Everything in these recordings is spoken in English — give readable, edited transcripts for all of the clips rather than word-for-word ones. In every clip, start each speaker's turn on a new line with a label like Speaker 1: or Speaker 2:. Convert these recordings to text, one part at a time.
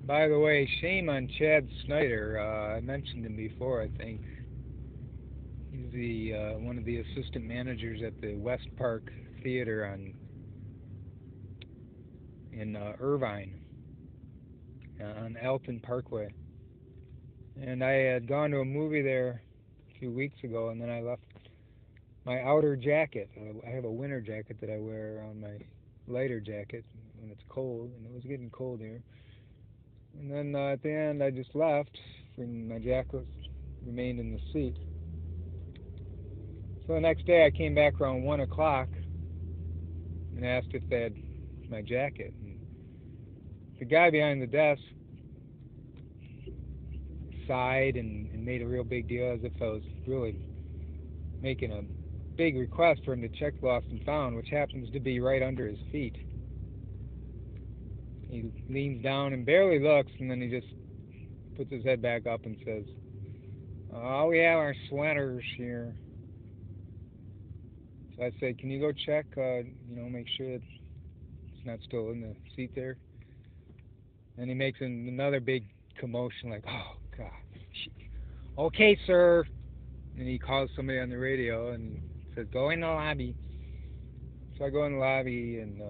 Speaker 1: By the way, shame on Chad Snyder. I mentioned him before, I think. He's the one of the assistant managers at the Westpark Theater in Irvine on Alton Parkway. And I had gone to a movie there a few weeks ago, and then I left my outer jacket. I have a winter jacket that I wear around my lighter jacket when it's cold, and it was getting cold here. And then at the end, I just left, and my jacket remained in the seat. So the next day, I came back around 1 o'clock and asked if they had my jacket. And the guy behind the desk sighed and made a real big deal as if I was really making a big request for him to check lost and found, which happens to be right under his feet. He leans down and barely looks, and then he just puts his head back up and says, "Oh, we have our sweaters here." So I said, "Can you go check, make sure that it's not still in the seat there?" And he makes another big commotion, like, "Oh, God. Okay, sir." And he calls somebody on the radio and says, "Go in the lobby." So I go in the lobby, and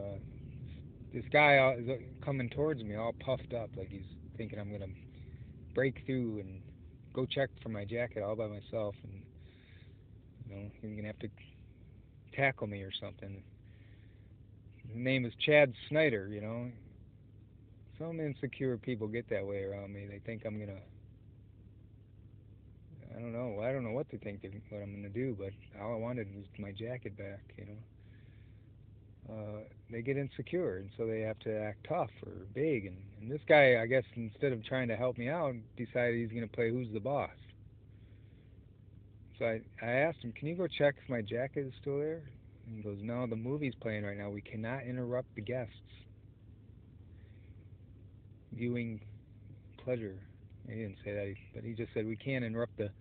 Speaker 1: this guy is coming towards me, all puffed up, like he's thinking I'm gonna break through and go check for my jacket all by myself, and he's gonna have to tackle me or something. His name is Chad Snyder. Some insecure people get that way around me. They think I'm gonna. I don't know. I don't know what they think what I'm gonna do, but all I wanted was my jacket back. They get insecure, and so they have to act tough or big. And this guy, I guess, instead of trying to help me out, decided he's going to play who's the boss. So I asked him, "Can you go check if my jacket is still there?" And he goes, "No, the movie's playing right now. We cannot interrupt the guests' viewing pleasure." He didn't say that, but he just said, "We can't interrupt the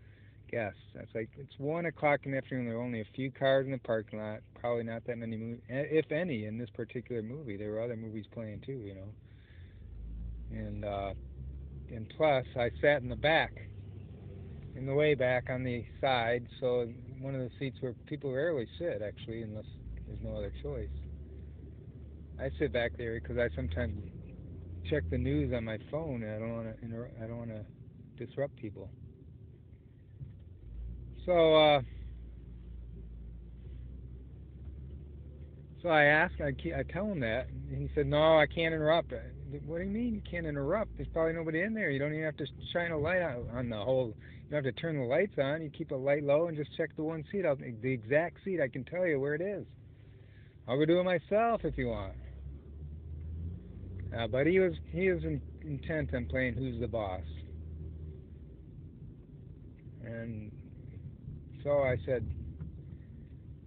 Speaker 1: guests." That's like, it's 1 o'clock in the afternoon. There are only a few cars in the parking lot. Probably not that many movies, if any, in this particular movie. There were other movies playing too. And plus, I sat in the back, in the way back on the side, so one of the seats where people rarely sit, actually, unless there's no other choice. I sit back there because I sometimes check the news on my phone, and I don't want to disrupt people. So So I tell him that, and he said, "No, I can't interrupt." What do you mean you can't interrupt? There's probably nobody in there. You don't even have to shine a light on the whole. You don't have to turn the lights on. You keep a light low and just check the one seat out, the exact seat. I can tell you where it is. I'll go do it myself if you want. But he was intent on playing who's the boss, and so I said,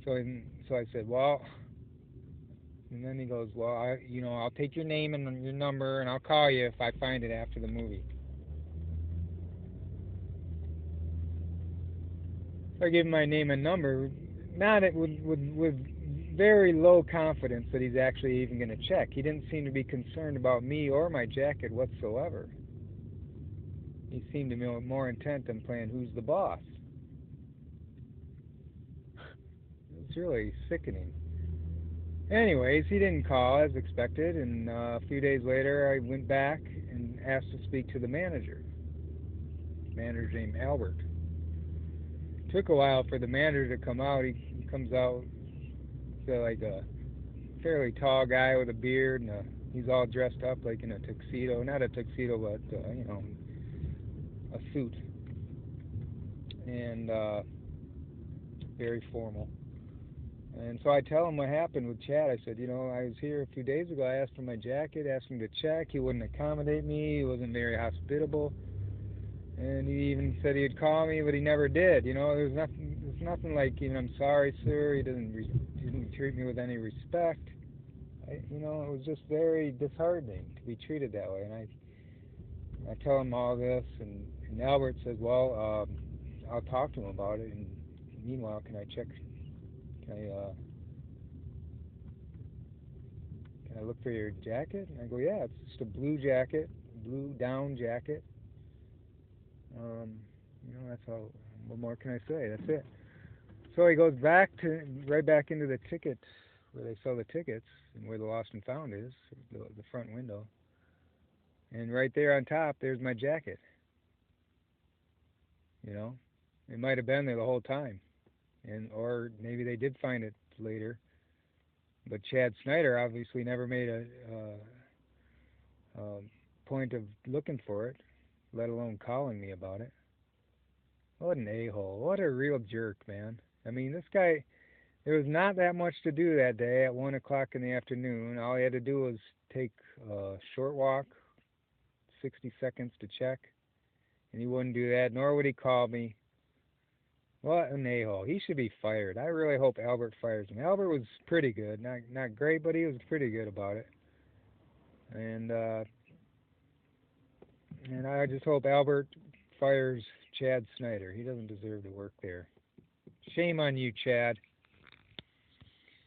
Speaker 1: so I said, well. And then he goes, "Well, I'll take your name and your number, and I'll call you if I find it after the movie." So I gave him my name and number, not it with very low confidence that he's actually even going to check. He didn't seem to be concerned about me or my jacket whatsoever. He seemed to be more intent on playing who's the boss. It's really sickening. Anyways, he didn't call as expected, and a few days later I went back and asked to speak to the manager. Manager named Albert. Took a while for the manager to come out. He comes out, like a fairly tall guy with a beard, and he's all dressed up like in a tuxedo. Not a tuxedo, but a suit, and very formal. And so I tell him what happened with Chad. I said, I was here a few days ago. I asked for my jacket, asked him to check. He wouldn't accommodate me. He wasn't very hospitable. And he even said he'd call me, but he never did. There's nothing like, "I'm sorry, sir." He didn't treat me with any respect. It was just very disheartening to be treated that way. And I tell him all this, and Albert says, "Well, I'll talk to him about it. And meanwhile, can I check? Can I can I look for your jacket?" And I go, "Yeah, it's just a blue jacket, blue down jacket. That's all. What more can I say? That's it. So he goes right back into the ticket where they sell the tickets and where the lost and found is, the front window. And right there on top, there's my jacket. You know, it might have been there the whole time, and or maybe they did find it later. But Chad Snyder obviously never made a point of looking for it, let alone calling me about it. What an a-hole! What a real jerk, man. I mean, this guy. There was not that much to do that day at 1 o'clock in the afternoon. All he had to do was take a short walk, 60 seconds to check, and he wouldn't do that, nor would he call me. What an a-hole. He should be fired. I really hope Albert fires him. Albert was pretty good. Not great, but he was pretty good about it. And and I just hope Albert fires Chad Snyder. He doesn't deserve to work there. Shame on you, Chad.